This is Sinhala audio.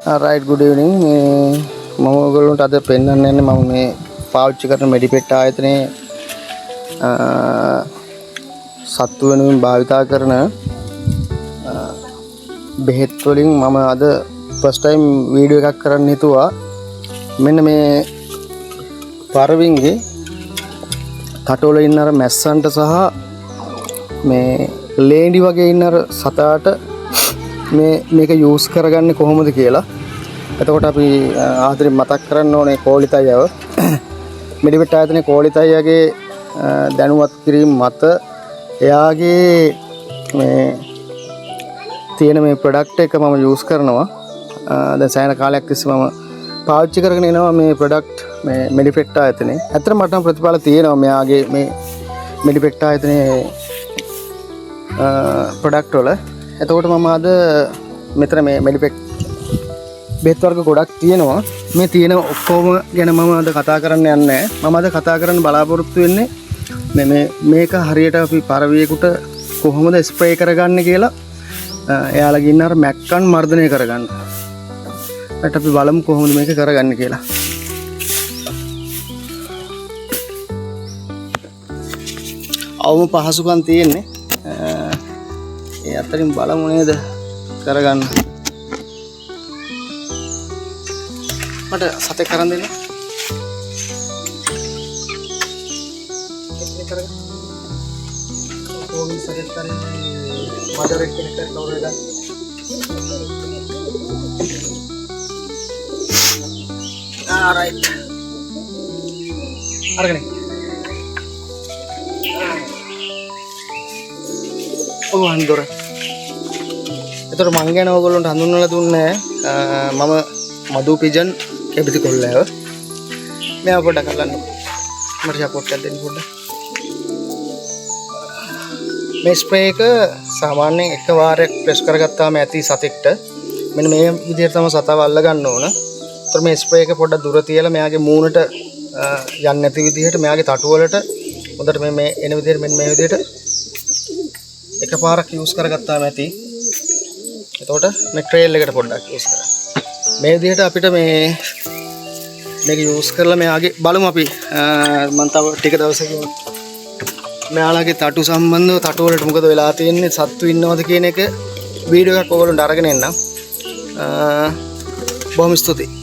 Right, good evening. මම ඔයගොල්ලන්ට අද පෙන්වන්න යන්නේ මම මේ පාවිච්චි කරන මෙඩිපෙට් ආයතනයේ සත්තු වෙනුවෙන් භාවිතා කරන බෙහෙත් වලින් මම අද ෆස්ට් ටයිම් වීඩියෝ එකක් කරන්න හිතුවා. මෙන්න මේ පරවින්ගේ කටවල ඉන්න අර මැස්සන්ට සහ මේ ලේඩි වගේ ඉන්න අර සතාට මේක යූස් කරගන්නේ කොහොමද කියලා. එතකොට අපි ආදරෙන් මතක් කරන්න ඕනේ කෝලිතයව. මෙඩිපෙට් ආයතනයේ කෝලිතයගේ දැනුවත් කිරීම මත එයාගේ මේ තියෙන මේ ප්‍රොඩක්ට් එක මම යූස් කරනවා. දැන් සෑහෙන කාලයක් තිස්සේ මම පාවිච්චි කරගෙන එනවා මේ ප්‍රොඩක්ට් මේ මෙඩිපෙට් ආයතනයේ. ඇත්තටම මට ප්‍රතිඵල තියෙනවා මෙයාගේ මේ මෙඩිපෙට් ආයතනයේ ප්‍රොඩක්ට් වල. එතකොට මම අද මෙතන මේ මෙඩිපෙට් බෙහෙත් වර්ග ගොඩක් තියෙනවා. මේ තියෙන ඔක්කොම ගැන මම අද කතා කරන්න යන්නේ නැහැ. මම අද කතා කරන්න බලාපොරොත්තු වෙන්නේ මේක හරියට අපි පරවියෙකුට කොහොමද ස්ප්‍රේ කරගන්නේ කියලා. එයාලගේ ඉන්න අර මැක්කන් මර්ධනය කරගන්න. ඊට අපි බලමු කොහොමද මේක කරගන්නේ කියලා. අවම පහසුකම් තියෙන්නේ. ඒ අතරින් බලමු නේද කරගන්න. මට සතේ කරන් දෙන්න. කරගන්න. කොහොමද සතේ කරන්නේ? මඩර එක්කෙනෙක් කරලා උරේ ගන්න. රයිට්. අරගෙන. ඔව් අන්දොර. ඒතර මං ගැන ඔයගොල්ලන්ට හඳුන්වලා දුන්නේ මම මදු පිජන් කැබිති කොල්ලෑව. මෙයා පොඩ්ඩක් අල්ලන්න. මට සපෝට් එකක් දෙන්න පොඩ්ඩක්. මේ ස්ප්‍රේ එක සාමාන්‍යයෙන් එක වාරයක් ප්‍රෙස් කරගත්තාම ඇති සතෙක්ට මෙන්න මේ විදිහට තමයි සතව අල්ල ගන්න ඕන. ඒතර මේ ස්ප්‍රේ එක පොඩ්ඩක් දුර තියලා මෙයාගේ මූණට යන්නේ නැති විදිහට මෙයාගේ තටු වලට හොඳට මේ එන විදිහට මෙන්න මේ විදිහට එකපාරක් යූස් කරගත්තාම ඇති. එතකොට මේ ට්‍රේල් එකට පොඩ්ඩක් යූස් කරන්න. මේ විදිහට අපිට මේක යූස් කරලා මෙයාගේ බලමු අපි මම තව ටික දවසකින් මෙයාලගේ තටු සම්බන්ධව තටු වලට මොකද වෙලා තියෙන්නේ සත්තු ඉන්නවද කියන එක වීඩියෝ එකක් ඔයගොල්ලන්ට අරගෙන එන්නම්. බොහොම ස්තුතියි.